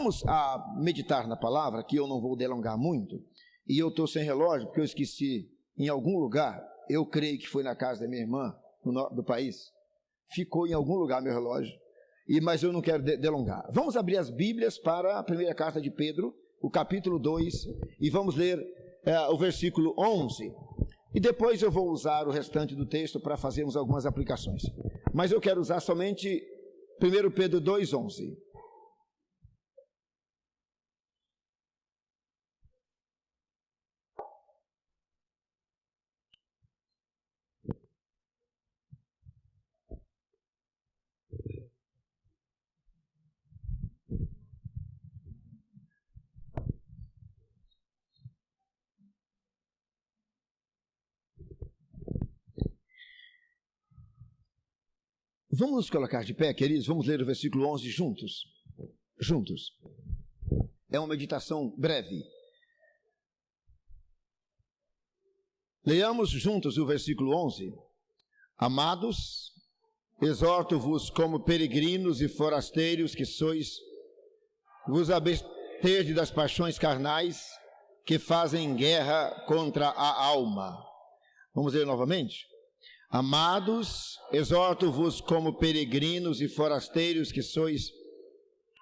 vamos meditar na palavra, que eu não vou delongar muito, e eu estou sem relógio, porque eu esqueci em algum lugar, eu creio que foi na casa da minha irmã, no norte do país, ficou em algum lugar meu relógio, mas eu não quero delongar. Vamos abrir as Bíblias para a primeira carta de Pedro, o capítulo 2, e vamos ler o versículo 11, e depois eu vou usar o restante do texto para fazermos algumas aplicações, mas eu quero usar somente 1 Pedro 2,11. Vamos nos colocar de pé, queridos, vamos ler o versículo 11 juntos. É uma meditação breve. Leamos juntos o versículo 11. Amados, exorto-vos como peregrinos e forasteiros que sois, vos absterdes das paixões carnais que fazem guerra contra a alma. Vamos ler novamente? Amados, exorto-vos como peregrinos e forasteiros que sois,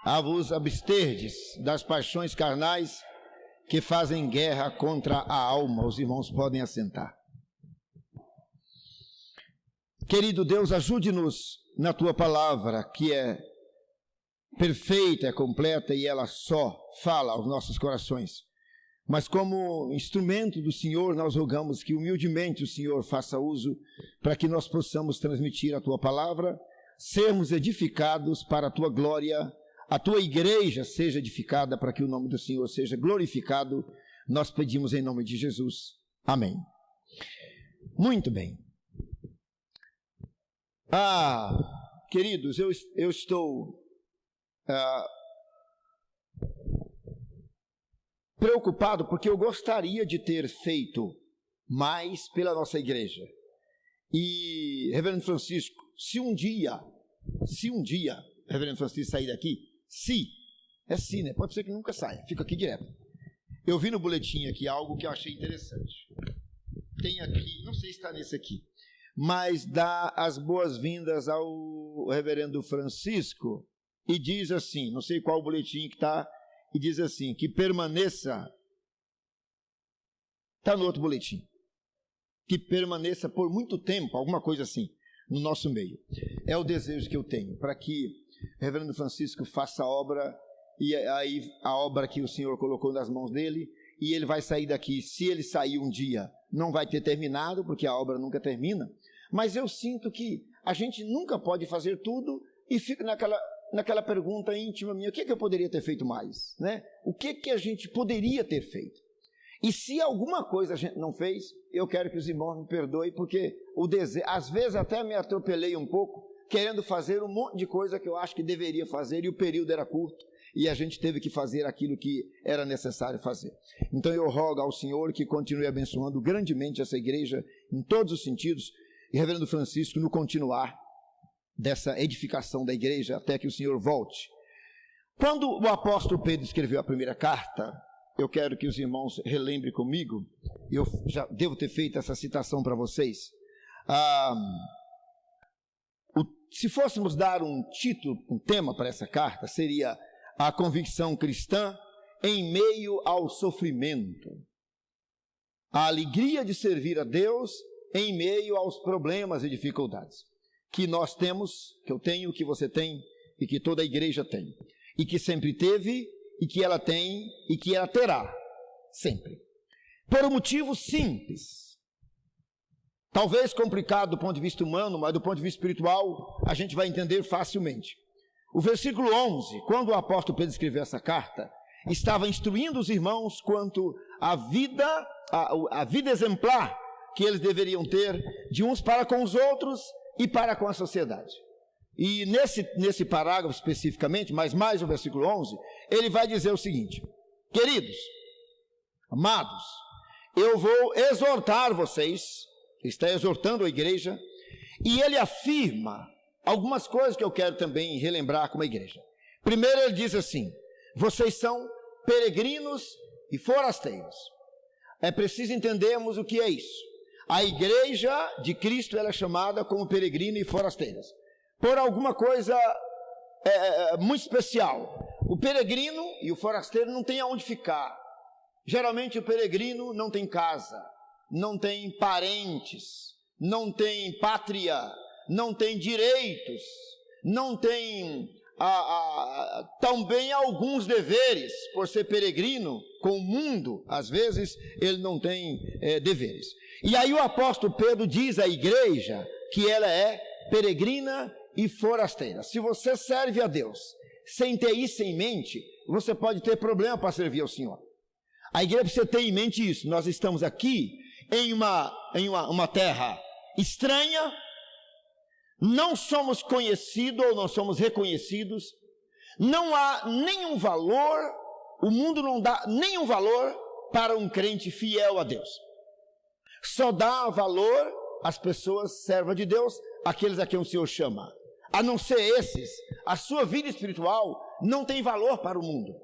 a vos absterdes das paixões carnais que fazem guerra contra a alma. Os irmãos podem assentar. Querido Deus, ajude-nos na tua palavra, que é perfeita, é completa e ela só fala aos nossos corações. Mas como instrumento do Senhor, nós rogamos que humildemente o Senhor faça uso para que nós possamos transmitir a tua palavra, sermos edificados para a tua glória, a tua igreja seja edificada para que o nome do Senhor seja glorificado. Nós pedimos em nome de Jesus. Amém. Muito bem. Queridos, eu estou preocupado porque eu gostaria de ter feito mais pela nossa igreja. E, Reverendo Francisco, se um dia, Reverendo Francisco sair daqui, né? Pode ser que nunca saia, fica aqui direto. Eu vi no boletim aqui algo que eu achei interessante. Tem aqui, não sei se está nesse aqui, mas dá as boas-vindas ao Reverendo Francisco e diz assim, não sei qual boletim que está, e diz assim, que permaneça, está no outro boletim, que permaneça por muito tempo, alguma coisa assim, no nosso meio. É o desejo que eu tenho, para que o Reverendo Francisco faça a obra, e aí a obra que o Senhor colocou nas mãos dele, e ele vai sair daqui. Se ele sair um dia, não vai ter terminado, porque a obra nunca termina, mas eu sinto que a gente nunca pode fazer tudo, e fica naquela pergunta íntima minha, o que eu poderia ter feito mais? Né? O que a gente poderia ter feito? E se alguma coisa a gente não fez, eu quero que os irmãos me perdoem, porque às vezes até me atropelei um pouco, querendo fazer um monte de coisa que eu acho que deveria fazer, e o período era curto, e a gente teve que fazer aquilo que era necessário fazer. Então eu rogo ao Senhor que continue abençoando grandemente essa igreja, em todos os sentidos, e Reverendo Francisco, no continuar dessa edificação da igreja até que o Senhor volte. Quando o apóstolo Pedro escreveu a primeira carta, eu quero que os irmãos relembrem comigo, eu já devo ter feito essa citação para vocês. Se fôssemos dar um título, um tema para essa carta, seria a convicção cristã em meio ao sofrimento. A alegria de servir a Deus em meio aos problemas e dificuldades que nós temos, que eu tenho, que você tem e que toda a igreja tem, e que sempre teve, e que ela tem, e que ela terá, sempre. Por um motivo simples, talvez complicado do ponto de vista humano, mas do ponto de vista espiritual, a gente vai entender facilmente. O versículo 11, quando o apóstolo Pedro escreveu essa carta, estava instruindo os irmãos quanto à vida exemplar que eles deveriam ter de uns para com os outros e para com a sociedade. E nesse parágrafo especificamente, mas mais o versículo 11, ele vai dizer o seguinte: queridos, amados, eu vou exortar vocês, ele está exortando a igreja, e ele afirma algumas coisas que eu quero também relembrar como igreja. Primeiro ele diz assim: vocês são peregrinos e forasteiros. É preciso entendermos o que é isso. A igreja de Cristo, ela é chamada como peregrina e forasteiras, por alguma coisa muito especial. O peregrino e o forasteiro não tem aonde ficar. Geralmente o peregrino não tem casa, não tem parentes, não tem pátria, não tem direitos, não tem também alguns deveres. Por ser peregrino com o mundo, às vezes ele não tem deveres. E aí o apóstolo Pedro diz à igreja que ela é peregrina e forasteira. Se você serve a Deus sem ter isso em mente, você pode ter problema para servir ao Senhor. A igreja precisa ter em mente isso. Nós estamos aqui em uma terra estranha, não somos conhecidos ou não somos reconhecidos, não há nenhum valor, o mundo não dá nenhum valor para um crente fiel a Deus. Só dá valor às pessoas servas de Deus, aqueles a quem o Senhor chama. A não ser esses, a sua vida espiritual não tem valor para o mundo.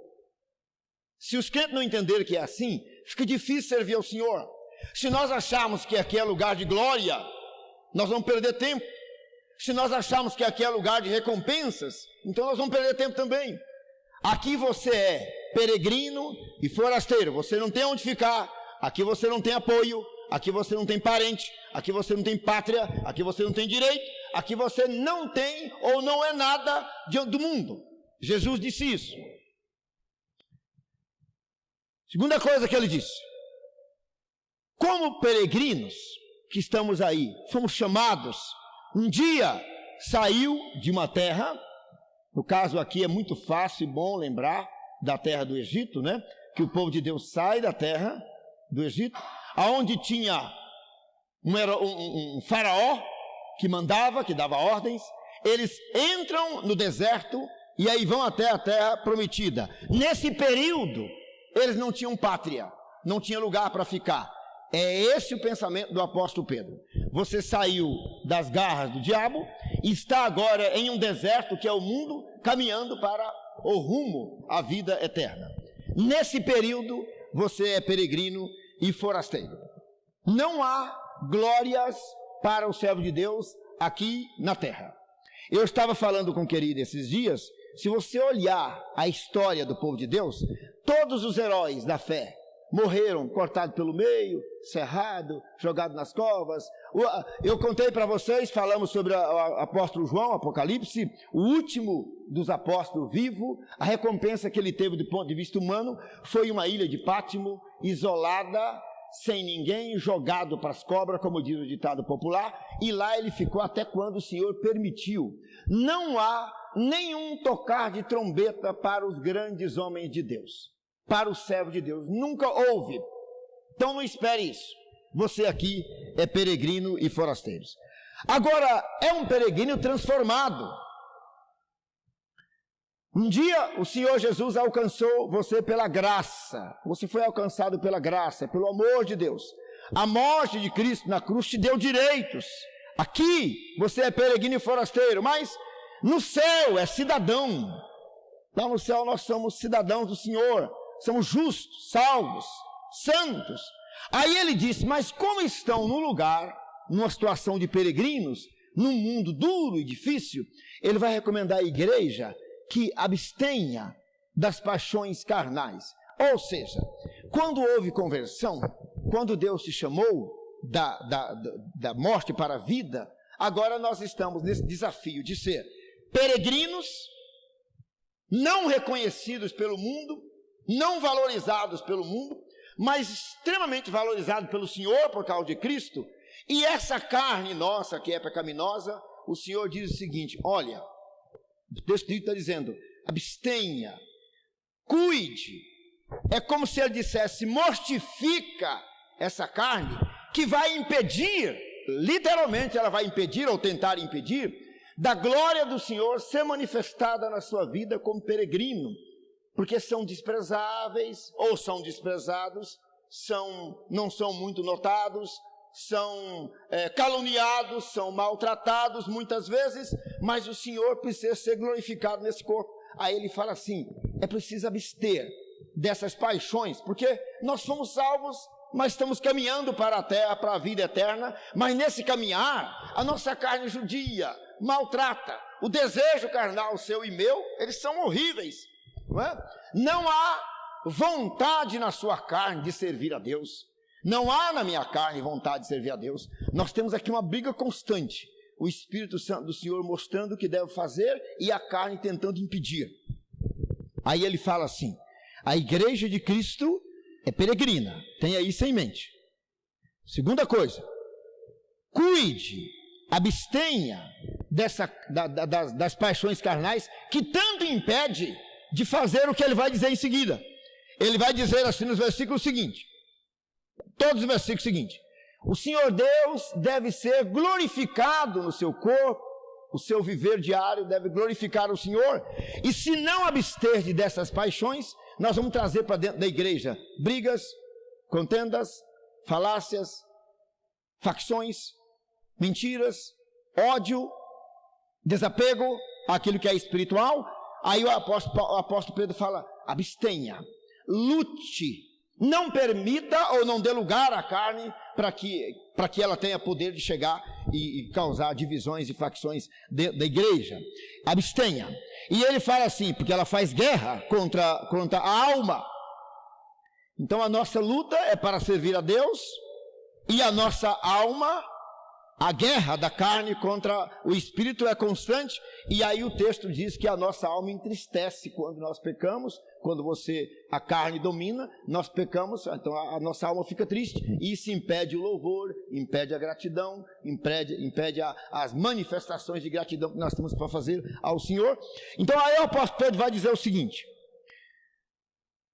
Se os crentes não entenderem que é assim, fica difícil servir ao Senhor. Se nós acharmos que aqui é lugar de glória, nós vamos perder tempo. Se nós acharmos que aqui é lugar de recompensas, então nós vamos perder tempo também. Aqui você é peregrino e forasteiro, você não tem onde ficar, aqui você não tem apoio, aqui você não tem parente, aqui você não tem pátria, aqui você não tem direito, aqui você não tem ou não é nada diante do mundo. Jesus disse isso. Segunda coisa que ele disse: como peregrinos que estamos aí, fomos chamados, um dia saiu de uma terra, no caso aqui é muito fácil e bom lembrar da terra do Egito, né? Que o povo de Deus sai da terra do Egito, aonde tinha um faraó que mandava, que dava ordens. Eles entram no deserto e aí vão até a terra prometida. Nesse período, eles não tinham pátria, não tinha lugar para ficar. É esse o pensamento do apóstolo Pedro. Você saiu das garras do diabo e está agora em um deserto que é o mundo, caminhando para o rumo à vida eterna. Nesse período, você é peregrino e forasteiro. Não há glórias para o servo de Deus aqui na terra. Eu estava falando com o querido esses dias, se você olhar a história do povo de Deus, todos os heróis da fé morreram cortados pelo meio, cerrado, jogado nas covas. Eu contei para vocês, falamos sobre o apóstolo João, Apocalipse, o último dos apóstolos vivo. A recompensa que ele teve do ponto de vista humano foi uma ilha de Pátimo, isolada, sem ninguém, jogado para as cobras, como diz o ditado popular, e lá ele ficou até quando o Senhor permitiu. Não há nenhum tocar de trombeta para os grandes homens de Deus, para o servo de Deus, nunca houve. Então não espere isso. Você aqui é peregrino e forasteiro. Agora, é um peregrino transformado. Um dia o Senhor Jesus alcançou você pela graça. Você foi alcançado pela graça, pelo amor de Deus. A morte de Cristo na cruz te deu direitos. Aqui você é peregrino e forasteiro, mas no céu é cidadão. Lá no céu nós somos cidadãos do Senhor. Somos justos, salvos, santos. Aí ele disse: mas como estão no lugar, numa situação de peregrinos, num mundo duro e difícil, ele vai recomendar à igreja que abstenha das paixões carnais. Ou seja, quando houve conversão, quando Deus te chamou da morte para a vida, agora nós estamos nesse desafio de ser peregrinos, não reconhecidos pelo mundo, não valorizados pelo mundo, mas extremamente valorizados pelo Senhor por causa de Cristo. E essa carne nossa que é pecaminosa, o Senhor diz o seguinte: olha, o texto está dizendo, abstenha, cuide. É como se ele dissesse: mortifica essa carne, que vai impedir, literalmente ela vai impedir ou tentar impedir, da glória do Senhor ser manifestada na sua vida como peregrino. Porque são desprezáveis, ou são desprezados, não são muito notados, são caluniados, são maltratados muitas vezes, mas o Senhor precisa ser glorificado nesse corpo. Aí ele fala assim: é preciso abster dessas paixões, porque nós fomos salvos, mas estamos caminhando para a terra, para a vida eterna, mas nesse caminhar, a nossa carne judia, maltrata, o desejo carnal seu e meu, eles são horríveis, não é? Não há vontade na sua carne de servir a Deus, não há na minha carne vontade de servir a Deus. Nós temos aqui uma briga constante, o Espírito Santo do Senhor mostrando o que deve fazer e a carne tentando impedir. Aí ele fala assim: a igreja de Cristo é peregrina, tenha isso em mente. Segunda coisa, cuide, abstenha das paixões carnais que tanto impede de fazer o que ele vai dizer em seguida. Ele vai dizer assim nos versículos seguintes, todos os versículos seguintes: o Senhor Deus deve ser glorificado no seu corpo, o seu viver diário deve glorificar o Senhor, e se não abster dessas paixões, nós vamos trazer para dentro da igreja brigas, contendas, falácias, facções, mentiras, ódio, desapego àquilo que é espiritual. Aí o apóstolo Pedro fala: abstenha, lute, não permita ou não dê lugar à carne para que ela tenha poder de chegar e causar divisões e facções da igreja. Abstenha. E ele fala assim, porque ela faz guerra contra a alma. Então a nossa luta é para servir a Deus, e a nossa alma, a guerra da carne contra o espírito é constante. E aí o texto diz que a nossa alma entristece quando nós pecamos, quando a carne domina, nós pecamos, então a nossa alma fica triste, e isso impede o louvor, impede a gratidão, impede as manifestações de gratidão que nós temos para fazer ao Senhor. Então aí o apóstolo Pedro vai dizer o seguinte: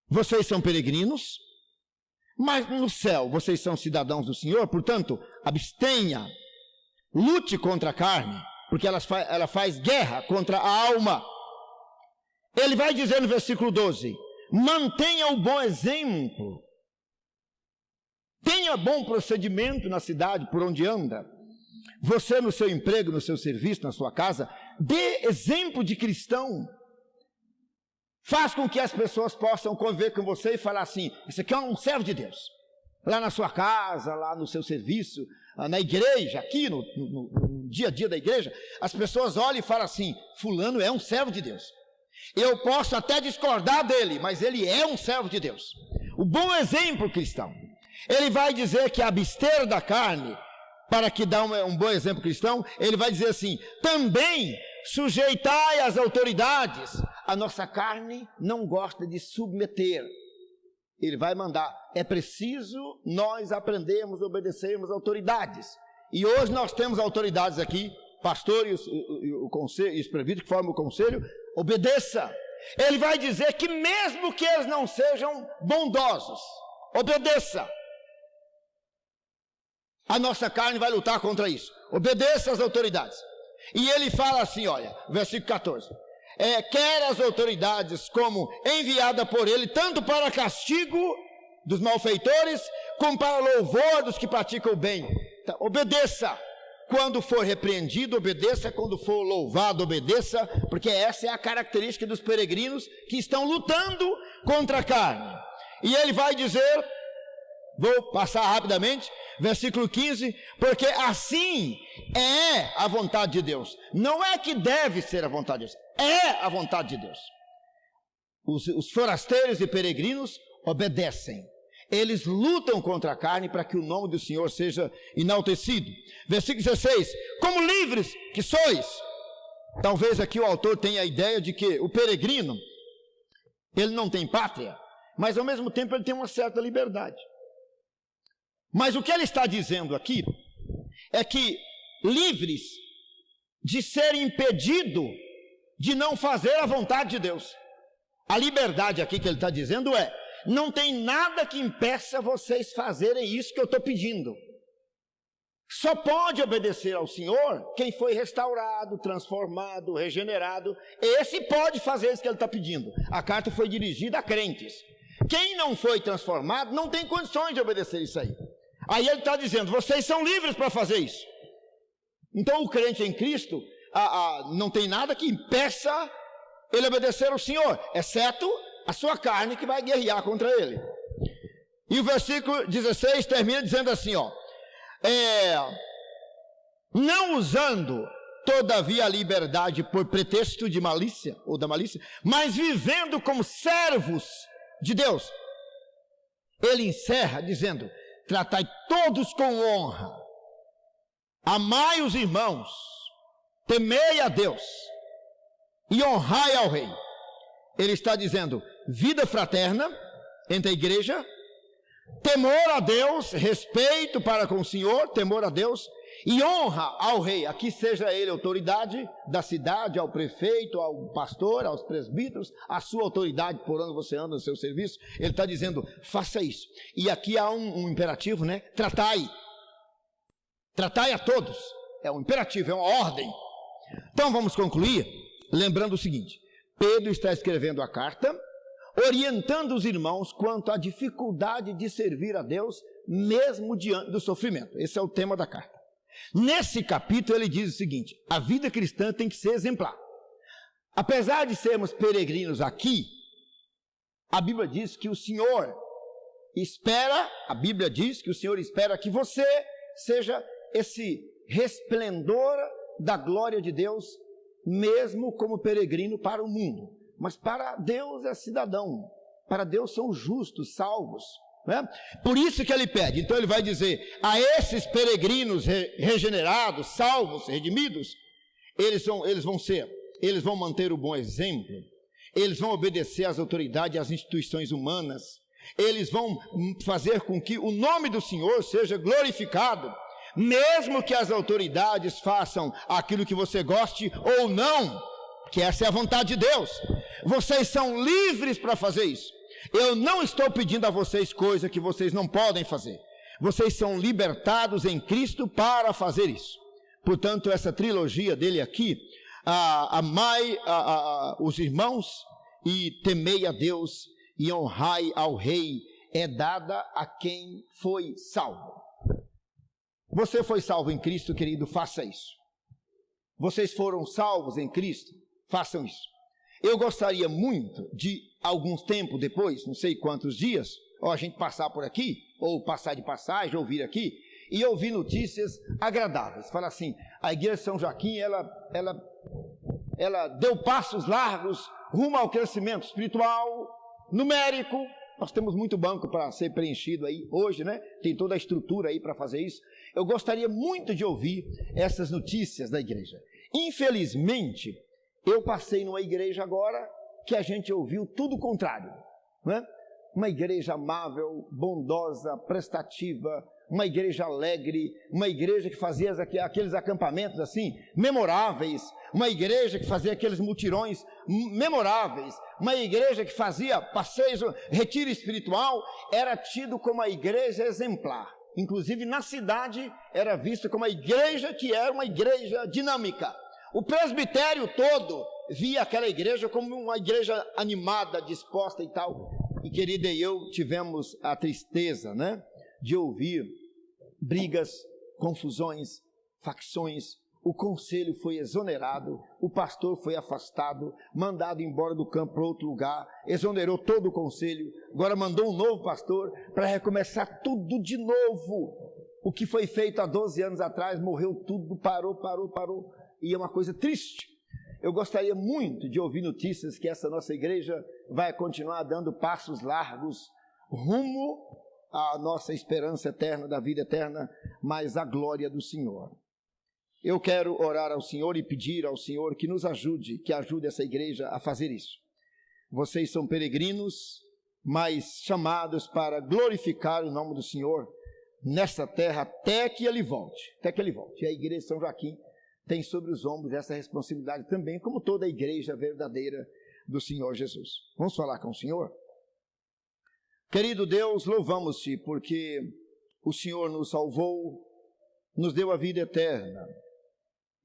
vocês são peregrinos, mas no céu vocês são cidadãos do Senhor, portanto, abstenha, lute contra a carne, porque ela faz guerra contra a alma. Ele vai dizer no versículo 12: mantenha o bom exemplo, tenha bom procedimento na cidade por onde anda. Você no seu emprego, no seu serviço, na sua casa, dê exemplo de cristão. Faz com que as pessoas possam conviver com você e falar assim: esse aqui é um servo de Deus. Lá na sua casa, lá no seu serviço, na igreja, aqui no dia a dia da igreja, as pessoas olham e falam assim: fulano é um servo de Deus. Eu posso até discordar dele, mas ele é um servo de Deus. O bom exemplo cristão. Ele vai dizer que abster da carne, para que dá um bom exemplo cristão, ele vai dizer assim: também sujeitai as autoridades. A nossa carne não gosta de submeter. Ele vai mandar, é preciso nós aprendermos a obedecermos autoridades. E hoje nós temos autoridades aqui, pastor e o conselho, e os presbíteros que formam o conselho. Obedeça. Ele vai dizer que mesmo que eles não sejam bondosos, obedeça. A nossa carne vai lutar contra isso. Obedeça às autoridades. E ele fala assim, olha, versículo 14: quer as autoridades como enviada por ele, tanto para castigo dos malfeitores, como para louvor dos que praticam o bem. Então, obedeça. Quando for repreendido, obedeça. Quando for louvado, obedeça. Porque essa é a característica dos peregrinos que estão lutando contra a carne. E ele vai dizer, vou passar rapidamente, versículo 15: porque assim é a vontade de Deus. Não é que deve ser a vontade de Deus, é a vontade de Deus. Os forasteiros e peregrinos obedecem. Eles lutam contra a carne para que o nome do Senhor seja enaltecido. Versículo 16: como livres que sois. Talvez aqui o autor tenha a ideia de que o peregrino, ele não tem pátria, mas ao mesmo tempo ele tem uma certa liberdade. Mas o que ele está dizendo aqui é que livres de ser impedido de não fazer a vontade de Deus. A liberdade aqui que ele está dizendo não tem nada que impeça vocês fazerem isso que eu estou pedindo. Só pode obedecer ao Senhor quem foi restaurado, transformado, regenerado. Esse pode fazer isso que ele está pedindo. A carta foi dirigida a crentes. Quem não foi transformado não tem condições de obedecer isso aí. Aí ele está dizendo, vocês são livres para fazer isso. Então o crente em Cristo não tem nada que impeça ele obedecer ao Senhor, exceto a sua carne que vai guerrear contra ele. E o versículo 16 termina dizendo assim, ó, não usando todavia a liberdade por pretexto de malícia, ou da malícia, mas vivendo como servos de Deus. Ele encerra dizendo, tratai todos com honra, amai os irmãos, temei a Deus e honrai ao rei. Ele está dizendo, vida fraterna entre a igreja, temor a Deus, respeito para com o Senhor, temor a Deus, e honra ao rei, aqui seja ele autoridade da cidade, ao prefeito, ao pastor, aos presbíteros, a sua autoridade por onde você anda no seu serviço. Ele está dizendo, faça isso. E aqui há um imperativo, né? Tratai a todos, é um imperativo, é uma ordem. Então vamos concluir lembrando o seguinte, Pedro está escrevendo a carta, orientando os irmãos quanto à dificuldade de servir a Deus, mesmo diante do sofrimento. Esse é o tema da carta. Nesse capítulo ele diz o seguinte, a vida cristã tem que ser exemplar. Apesar de sermos peregrinos aqui, a Bíblia diz que o Senhor espera, que você seja esse resplendor da glória de Deus, mesmo como peregrino para o mundo. Mas para Deus é cidadão, para Deus são justos, salvos. Né? Por isso que ele pede, então ele vai dizer, a esses peregrinos regenerados, salvos, redimidos, eles vão manter o bom exemplo, eles vão obedecer às autoridades e às instituições humanas, eles vão fazer com que o nome do Senhor seja glorificado, mesmo que as autoridades façam aquilo que você goste ou não, que essa é a vontade de Deus. Vocês são livres para fazer isso. Eu não estou pedindo a vocês coisa que vocês não podem fazer. Vocês são libertados em Cristo para fazer isso. Portanto, essa trilogia dele aqui, amai os irmãos e temei a Deus e honrai ao rei, é dada a quem foi salvo. Você foi salvo em Cristo, querido, faça isso. Vocês foram salvos em Cristo, façam isso. Eu gostaria muito de, alguns tempos depois, não sei quantos dias, ou a gente passar por aqui, ou passar de passagem, ou vir aqui, e ouvir notícias agradáveis. Fala assim, a igreja de São Joaquim, ela deu passos largos rumo ao crescimento espiritual, numérico. Nós temos muito banco para ser preenchido aí hoje, né? Tem toda a estrutura aí para fazer isso. Eu gostaria muito de ouvir essas notícias da igreja. Infelizmente, eu passei numa igreja agora que a gente ouviu tudo o contrário, né? Uma igreja amável, bondosa, prestativa, uma igreja alegre, uma igreja que fazia aqueles acampamentos assim, memoráveis, uma igreja que fazia aqueles mutirões memoráveis, uma igreja que fazia passeios, retiro espiritual, era tido como a igreja exemplar. Inclusive na cidade era vista como a igreja que era uma igreja dinâmica. O presbitério todo via aquela igreja como uma igreja animada, disposta e tal. E querida, eu tivemos a tristeza, né, de ouvir brigas, confusões, facções. O conselho foi exonerado, o pastor foi afastado, mandado embora do campo para outro lugar, exonerou todo o conselho, agora mandou um novo pastor para recomeçar tudo de novo. O que foi feito há 12 anos atrás, morreu tudo, parou. E é uma coisa triste. Eu gostaria muito de ouvir notícias que essa nossa igreja vai continuar dando passos largos rumo à nossa esperança eterna, da vida eterna, mas à glória do Senhor. Eu quero orar ao Senhor e pedir ao Senhor que nos ajude, que ajude essa igreja a fazer isso. Vocês são peregrinos, mas chamados para glorificar o nome do Senhor nesta terra até que Ele volte. E a igreja de São Joaquim tem sobre os ombros essa responsabilidade também, como toda a igreja verdadeira do Senhor Jesus. Vamos falar com o Senhor? Querido Deus, louvamos-te porque o Senhor nos salvou, nos deu a vida eterna.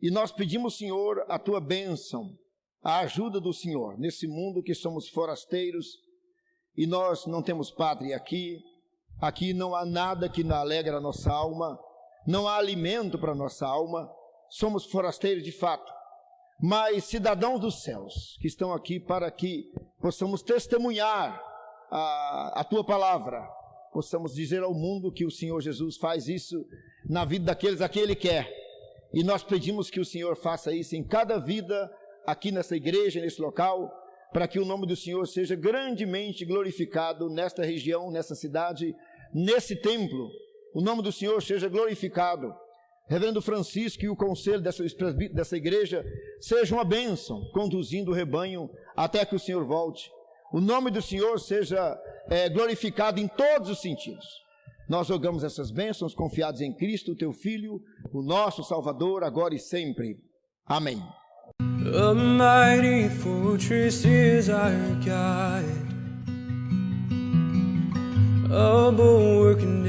E nós pedimos, Senhor, a tua bênção, a ajuda do Senhor, nesse mundo que somos forasteiros e nós não temos pátria aqui. Aqui não há nada que alegra a nossa alma, não há alimento para a nossa alma. Somos forasteiros de fato, mas cidadãos dos céus, que estão aqui para que possamos testemunhar a tua palavra, possamos dizer ao mundo que o Senhor Jesus faz isso na vida daqueles a quem Ele quer. E nós pedimos que o Senhor faça isso em cada vida, aqui nessa igreja, nesse local, para que o nome do Senhor seja grandemente glorificado nesta região, nessa cidade, nesse templo. O nome do Senhor seja glorificado. Reverendo Francisco e o conselho dessa igreja seja uma bênção, conduzindo o rebanho até que o Senhor volte. O nome do Senhor seja glorificado em todos os sentidos. Nós rogamos essas bênçãos confiados em Cristo, teu Filho, o nosso Salvador, agora e sempre. Amém. A mighty fortress is our God, a bulwark in